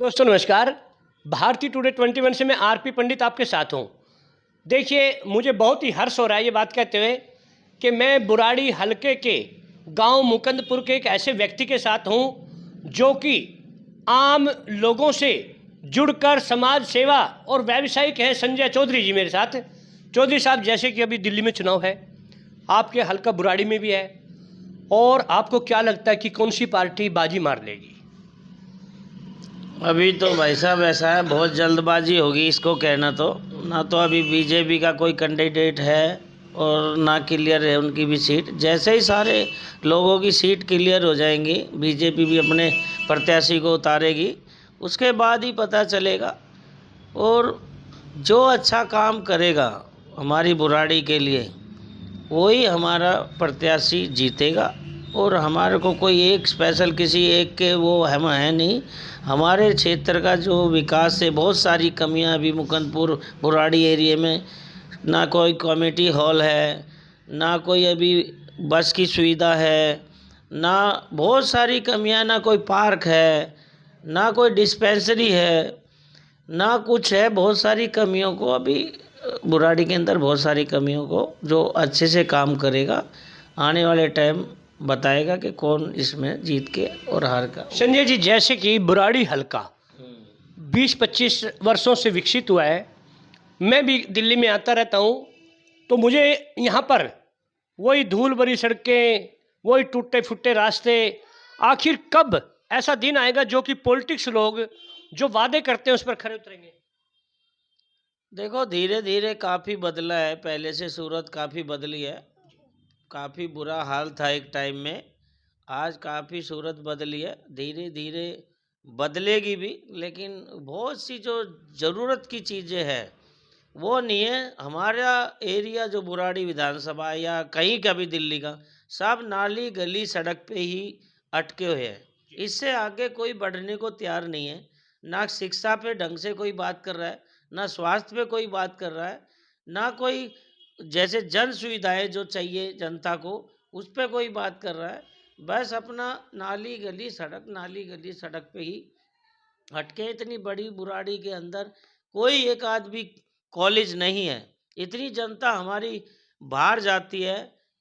दोस्तों नमस्कार। भारतीय टुडे 21 से मैं आरपी पंडित आपके साथ हूँ। देखिए, मुझे बहुत ही हर्ष हो रहा है ये बात कहते हुए कि मैं बुराड़ी हलके के गांव मुकंदपुर के एक ऐसे व्यक्ति के साथ हूँ जो कि आम लोगों से जुड़कर समाज सेवा और व्यावसायिक हैं। संजय चौधरी जी मेरे साथ। चौधरी साहब, जैसे कि अभी दिल्ली में चुनाव है, आपके हलका बुराड़ी में भी है, और आपको क्या लगता है कि कौन सी पार्टी बाजी मार लेगी? अभी तो भाई साहब ऐसा है, बहुत जल्दबाजी होगी इसको कहना। तो ना तो अभी बीजेपी का कोई कैंडिडेट है और ना क्लियर है उनकी भी सीट। जैसे ही सारे लोगों की सीट क्लियर हो जाएंगी, बीजेपी भी अपने प्रत्याशी को उतारेगी, उसके बाद ही पता चलेगा। और जो अच्छा काम करेगा हमारी बुराड़ी के लिए, वही हमारा प्रत्याशी जीतेगा। और हमारे को कोई एक स्पेशल किसी एक के वो हम है नहीं। हमारे क्षेत्र का जो विकास है, बहुत सारी कमियां अभी मुकंदपुर बुराड़ी एरिया में, ना कोई कमेटी हॉल है, ना कोई अभी बस की सुविधा है, ना बहुत सारी कमियां, ना कोई पार्क है, ना कोई डिस्पेंसरी है, ना कुछ है। बहुत सारी कमियों को अभी बुराड़ी के अंदर, बहुत सारी कमियों को जो अच्छे से काम करेगा, आने वाले टाइम बताएगा कि कौन इसमें जीत के और हार का। संजय जी, जैसे कि बुराड़ी हलका 20-25 वर्षों से विकसित हुआ है, मैं भी दिल्ली में आता रहता हूँ, तो मुझे यहाँ पर वही धूल भरी सड़कें, वही टूटे फूटे रास्ते, आखिर कब ऐसा दिन आएगा जो कि पॉलिटिक्स लोग जो वादे करते हैं उस पर खरे उतरेंगे? देखो, धीरे धीरे काफ़ी बदला है, पहले से सूरत काफ़ी बदली है। काफ़ी बुरा हाल था एक टाइम में, आज काफ़ी सूरत बदली है। धीरे धीरे बदलेगी भी, लेकिन बहुत सी जो ज़रूरत की चीज़ें हैं वो नहीं है। हमारा एरिया जो बुराड़ी विधानसभा या कहीं का भी दिल्ली का, सब नाली गली सड़क पे ही अटके हुए हैं। इससे आगे कोई बढ़ने को तैयार नहीं है। ना शिक्षा पे ढंग से कोई बात कर रहा है, ना स्वास्थ्य पे कोई बात कर रहा है, ना कोई जैसे जन सुविधाएं जो चाहिए जनता को, उस पे कोई बात कर रहा है। बस अपना नाली गली सड़क पे ही अटके। इतनी बड़ी बुराड़ी के अंदर कोई एक आध भी कॉलेज नहीं है। इतनी जनता हमारी बाहर जाती है,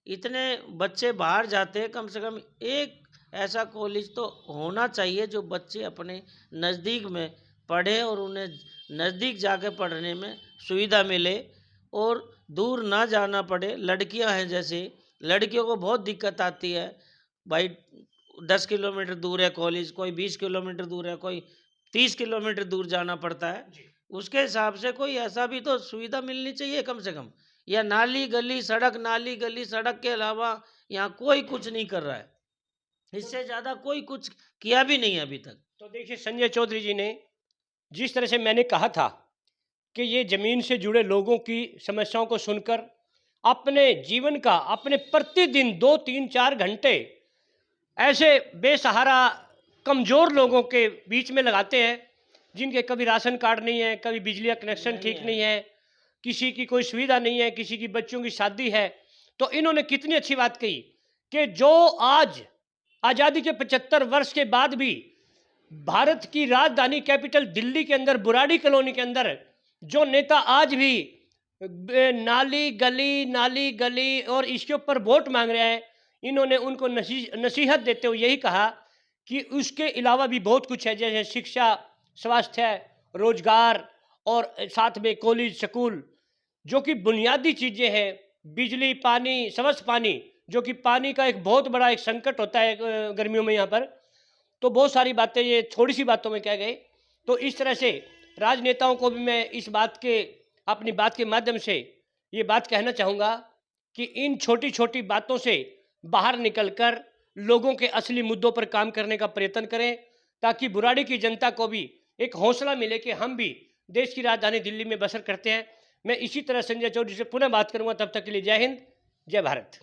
इतने बच्चे बाहर जाते हैं, कम से कम एक ऐसा कॉलेज तो होना चाहिए जो बच्चे अपने नज़दीक में पढ़े और उन्हें नज़दीक जाके पढ़ने में सुविधा मिले और दूर ना जाना पड़े। लड़कियां हैं, जैसे लड़कियों को बहुत दिक्कत आती है भाई। 10 किलोमीटर दूर है कॉलेज, कोई 20 किलोमीटर दूर है, कोई 30 किलोमीटर दूर जाना पड़ता है। उसके हिसाब से कोई ऐसा भी तो सुविधा मिलनी चाहिए कम से कम। या नाली गली सड़क के अलावा यहाँ कोई कुछ नहीं कर रहा है। इससे ज़्यादा कोई कुछ किया भी नहीं है अभी तक। तो देखिए संजय चौधरी जी ने जिस तरह से मैंने कहा था कि ये ज़मीन से जुड़े लोगों की समस्याओं को सुनकर अपने जीवन का, अपने प्रतिदिन 2-3-4 घंटे ऐसे बेसहारा कमज़ोर लोगों के बीच में लगाते हैं जिनके कभी राशन कार्ड नहीं है, कभी बिजली का कनेक्शन ठीक नहीं है, किसी की कोई सुविधा नहीं है, किसी की बच्चों की शादी है। तो इन्होंने कितनी अच्छी बात कही कि जो आज आज़ादी के 75 वर्ष के बाद भी भारत की राजधानी कैपिटल दिल्ली के अंदर बुराड़ी कॉलोनी के अंदर जो नेता आज भी नाली गली और इसके ऊपर वोट मांग रहे हैं, इन्होंने उनको नसीहत देते हुए यही कहा कि उसके अलावा भी बहुत कुछ है, जैसे शिक्षा, स्वास्थ्य, रोजगार और साथ में कॉलेज स्कूल जो कि बुनियादी चीज़ें हैं, बिजली, पानी, स्वच्छ पानी, जो कि पानी का एक बहुत बड़ा एक संकट होता है गर्मियों में यहाँ पर। तो बहुत सारी बातें ये थोड़ी सी बातों में कह गए। तो इस तरह से राजनेताओं को भी मैं इस बात के, अपनी बात के माध्यम से ये बात कहना चाहूँगा कि इन छोटी छोटी बातों से बाहर निकलकर लोगों के असली मुद्दों पर काम करने का प्रयत्न करें, ताकि बुराड़ी की जनता को भी एक हौसला मिले कि हम भी देश की राजधानी दिल्ली में बसर करते हैं। मैं इसी तरह संजय चौधरी से पुनः बात करूँगा। तब तक के लिए जय हिंद, जय भारत।